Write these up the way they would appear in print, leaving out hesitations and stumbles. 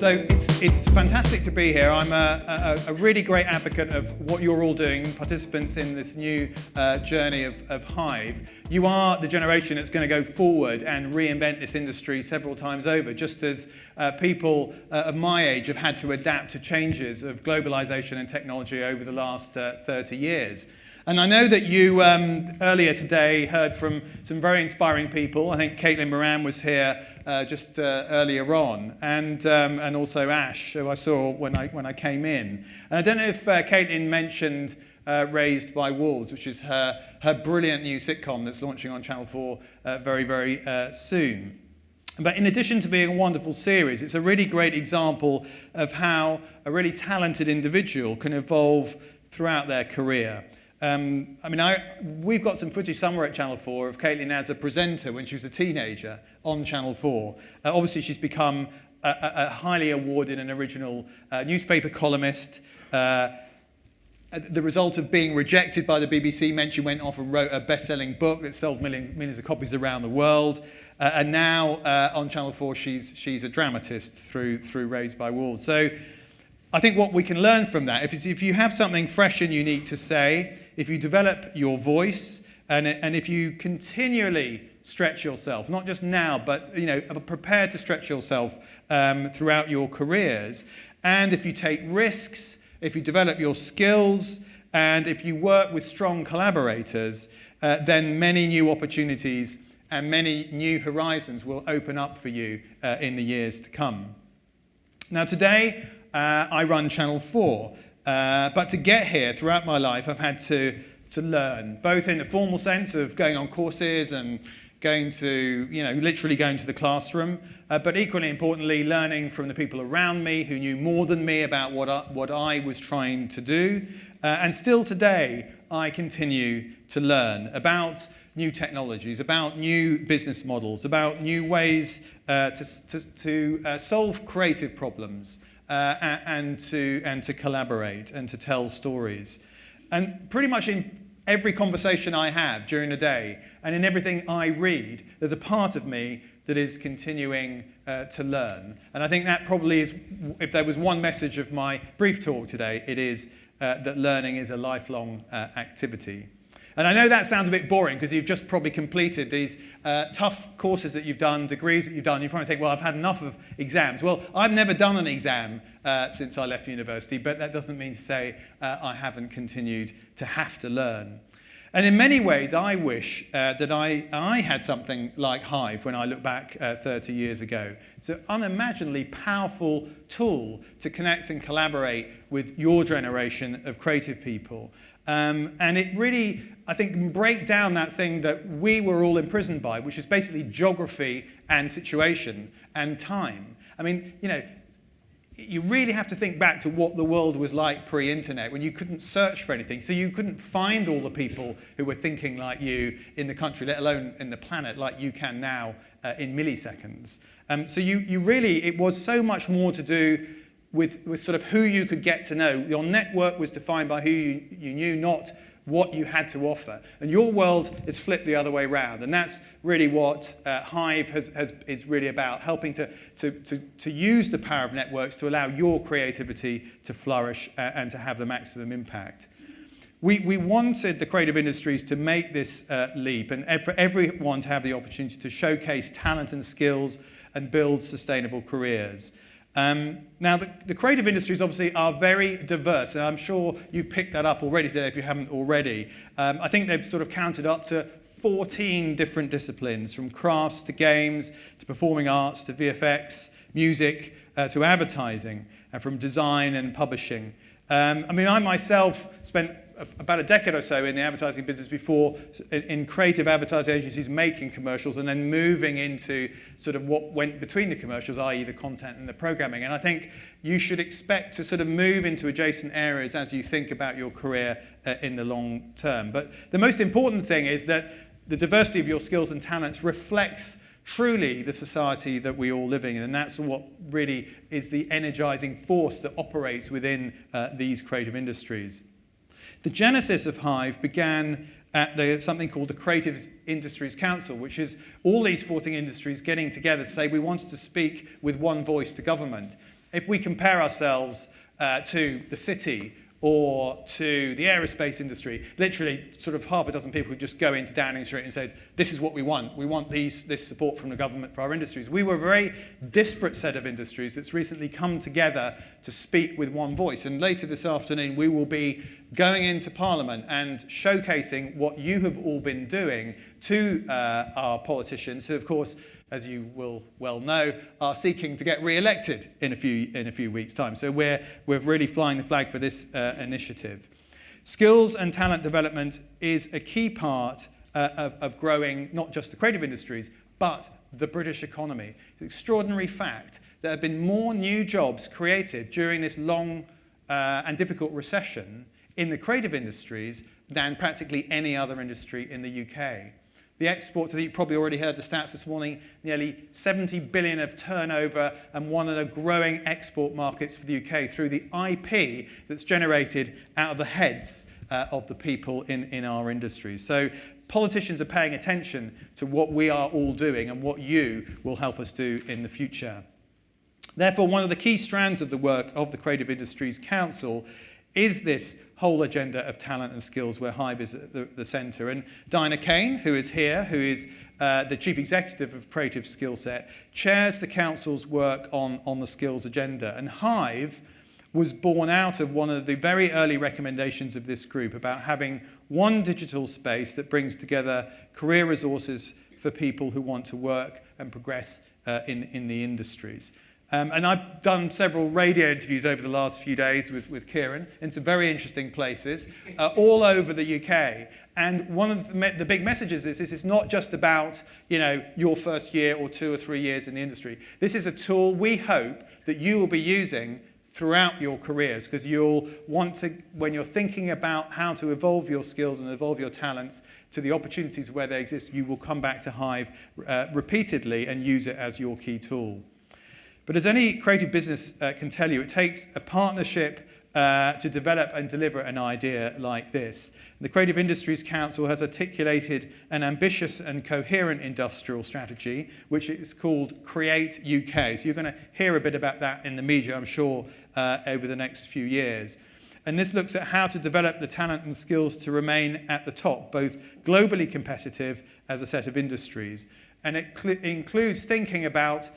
So it's fantastic to be here. I'm a really great advocate of what you're all doing, participants in this new journey of Hive. You are the generation that's going to go forward and reinvent this industry several times over, just as people of my age have had to adapt to changes of globalization and technology over the last 30 years. And I know that you earlier today heard from some very inspiring people. I think Caitlin Moran was here just earlier on, and also Ash, who I saw when I came in. And I don't know if Caitlin mentioned Raised by Wolves, which is her brilliant new sitcom that's launching on Channel 4 very, very soon. But in addition to being a wonderful series, it's a really great example of how a really talented individual can evolve throughout their career. We've got some footage somewhere at Channel 4 of Caitlin as a presenter when she was a teenager on Channel 4. Obviously, she's become a highly awarded and original newspaper columnist. The result of being rejected by the BBC meant she went off and wrote a best-selling book that sold millions of copies around the world. And now on Channel 4, she's a dramatist through Raised by Wolves. So I think what we can learn from that, if you have something fresh and unique to say, if you develop your voice, and if you continually stretch yourself, not just now, but prepare to stretch yourself throughout your careers, and if you take risks, if you develop your skills, and if you work with strong collaborators, then many new opportunities and many new horizons will open up for you in the years to come. Now today, I run Channel 4, but to get here throughout my life, I've had to learn, both in the formal sense of going on courses and going to, literally going to the classroom, but equally importantly, learning from the people around me who knew more than me about what I was trying to do. And still today, I continue to learn about new technologies, about new business models, about new ways to solve creative problems. And to collaborate and to tell stories. And pretty much in every conversation I have during the day and in everything I read, there's a part of me that is continuing to learn. And I think that probably is, if there was one message of my brief talk today, it is that learning is a lifelong activity. And I know that sounds a bit boring because you've just probably completed these tough courses that you've done, degrees that you've done. You probably think, well, I've had enough of exams. Well, I've never done an exam since I left university, but that doesn't mean to say I haven't continued to have to learn. And in many ways, I wish that I had something like Hive when I look back 30 years ago. It's an unimaginably powerful tool to connect and collaborate with your generation of creative people. And it really, I think, can break down that thing that we were all imprisoned by, which is basically geography and situation and time. I mean, you really have to think back to what the world was like pre-internet, when you couldn't search for anything, so you couldn't find all the people who were thinking like you in the country, let alone in the planet, like you can now in milliseconds. So you really, it was so much more to do with sort of who you could get to know. Your network was defined by who you knew, not what you had to offer. And your world is flipped the other way around. And that's really what Hive is really about, helping to use the power of networks to allow your creativity to flourish and to have the maximum impact. We wanted the creative industries to make this leap and for everyone to have the opportunity to showcase talent and skills and build sustainable careers. Now, the creative industries obviously are very diverse, and I'm sure you've picked that up already today if you haven't already. I think they've sort of counted up to 14 different disciplines, from crafts to games, to performing arts, to VFX, music, to advertising, and from design and publishing. I myself spent about a decade or so in the advertising business before in creative advertising agencies making commercials and then moving into sort of what went between the commercials, i.e. the content and the programming. And I think you should expect to sort of move into adjacent areas as you think about your career in the long term. But the most important thing is that the diversity of your skills and talents reflects truly the society that we all live in, and that's what really is the energizing force that operates within these creative industries. The genesis of Hive began at something called the Creative Industries Council, which is all these 14 industries getting together to say we wanted to speak with one voice to government. if we compare ourselves to the city or to the aerospace industry, literally sort of half a dozen people who just go into Downing Street and said, this is what we want. We want this support from the government for our industries. We were a very disparate set of industries that's recently come together to speak with one voice. And later this afternoon, we will be going into Parliament and showcasing what you have all been doing to our politicians, who, of course, as you will well know, are seeking to get re-elected in a few weeks' time. So we're really flying the flag for this initiative. Skills and talent development is a key part of growing not just the creative industries, but the British economy. It's an extraordinary fact that there have been more new jobs created during this long and difficult recession in the creative industries than practically any other industry in the UK. The exports, I think you probably already heard the stats this morning, nearly 70 billion of turnover and one of the growing export markets for the UK through the IP that's generated out of the heads of the people in our industries. So politicians are paying attention to what we are all doing and what you will help us do in the future. Therefore, one of the key strands of the work of the Creative Industries Council is this whole agenda of talent and skills where Hiive is at the centre. And Dinah Kane, who is here, who is the Chief Executive of Creative Skillset, chairs the Council's work on the skills agenda. And Hiive was born out of one of the very early recommendations of this group about having one digital space that brings together career resources for people who want to work and progress in the industries. And I've done several radio interviews over the last few days with Kieran in some very interesting places all over the UK. And one of the big messages is this is not just about, your first year or 2 or 3 years in the industry. This is a tool we hope that you will be using throughout your careers, because you'll want to, when you're thinking about how to evolve your skills and evolve your talents to the opportunities where they exist, you will come back to Hiive repeatedly and use it as your key tool. But as any creative business can tell you, it takes a partnership to develop and deliver an idea like this. The Creative Industries Council has articulated an ambitious and coherent industrial strategy, which is called Create UK. So you're going to hear a bit about that in the media, I'm sure, over the next few years. And this looks at how to develop the talent and skills to remain at the top, both globally competitive as a set of industries. And it includes thinking about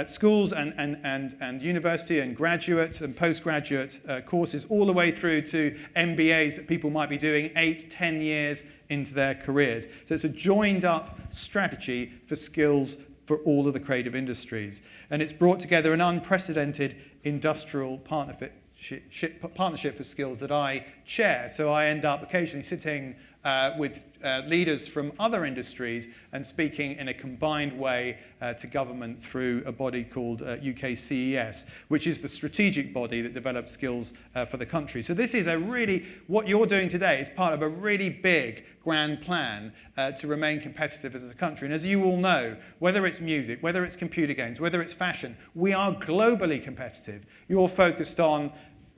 schools and university and graduate and postgraduate courses all the way through to MBAs that people might be doing 8, 10 years into their careers. So it's a joined up strategy for skills for all of the creative industries. And it's brought together an unprecedented industrial partnership for skills that I chair. So I end up occasionally sitting with leaders from other industries and speaking in a combined way to government through a body called UK CES, which is the strategic body that develops skills for the country. So this is what you're doing today is part of a really big grand plan to remain competitive as a country. And as you all know, whether it's music, whether it's computer games, whether it's fashion, we are globally competitive. You're focused on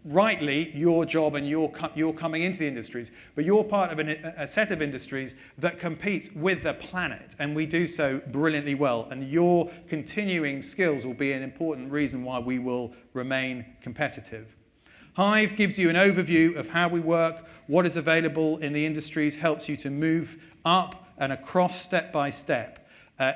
rightly your job and you're coming into the industries, but you're part of a set of industries that competes with the planet, and we do so brilliantly well, and your continuing skills will be an important reason why we will remain competitive. Hiive gives you an overview of how we work, what is available in the industries, helps you to move up and across step by step.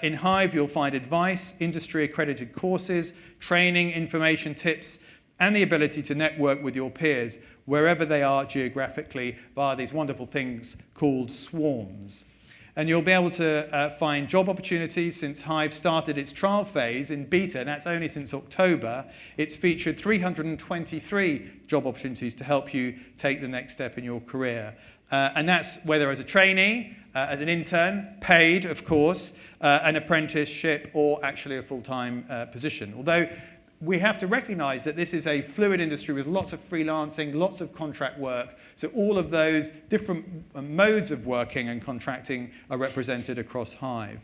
In Hiive you'll find advice, industry accredited courses, training, information, tips, and the ability to network with your peers wherever they are geographically via these wonderful things called swarms. And you'll be able to find job opportunities. Since Hiive started its trial phase in beta, and that's only since October, it's featured 323 job opportunities to help you take the next step in your career. And that's whether as a trainee, as an intern, paid, of course, an apprenticeship, or actually a full-time position. Although we have to recognise that this is a fluid industry with lots of freelancing, lots of contract work. So all of those different modes of working and contracting are represented across Hiive.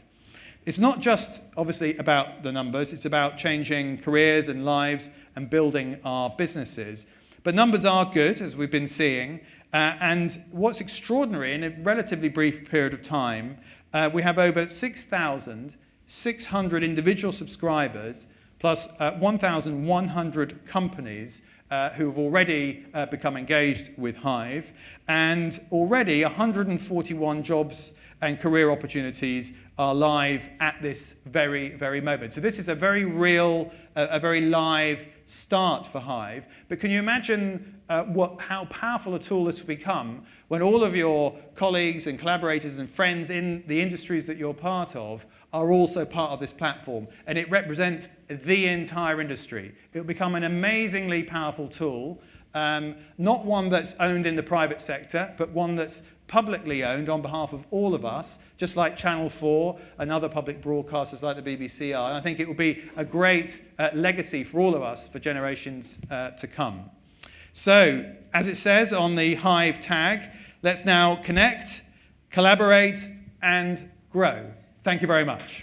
It's not just, obviously, about the numbers. It's about changing careers and lives and building our businesses. But numbers are good, as we've been seeing. And what's extraordinary, in a relatively brief period of time, we have over 6,600 individual subscribers, plus 1,100 companies who have already become engaged with Hiive, and already 141 jobs and career opportunities are live at this very, very moment. So this is a very real, a very live start for Hiive. But can you imagine how powerful a tool this will become when all of your colleagues and collaborators and friends in the industries that you're part of are also part of this platform, and it represents the entire industry. It will become an amazingly powerful tool, not one that's owned in the private sector, but one that's publicly owned on behalf of all of us, just like Channel 4 and other public broadcasters like the BBC are. And I think it will be a great legacy for all of us for generations to come. So, as it says on the Hiive tag, let's now connect, collaborate, and grow. Thank you very much.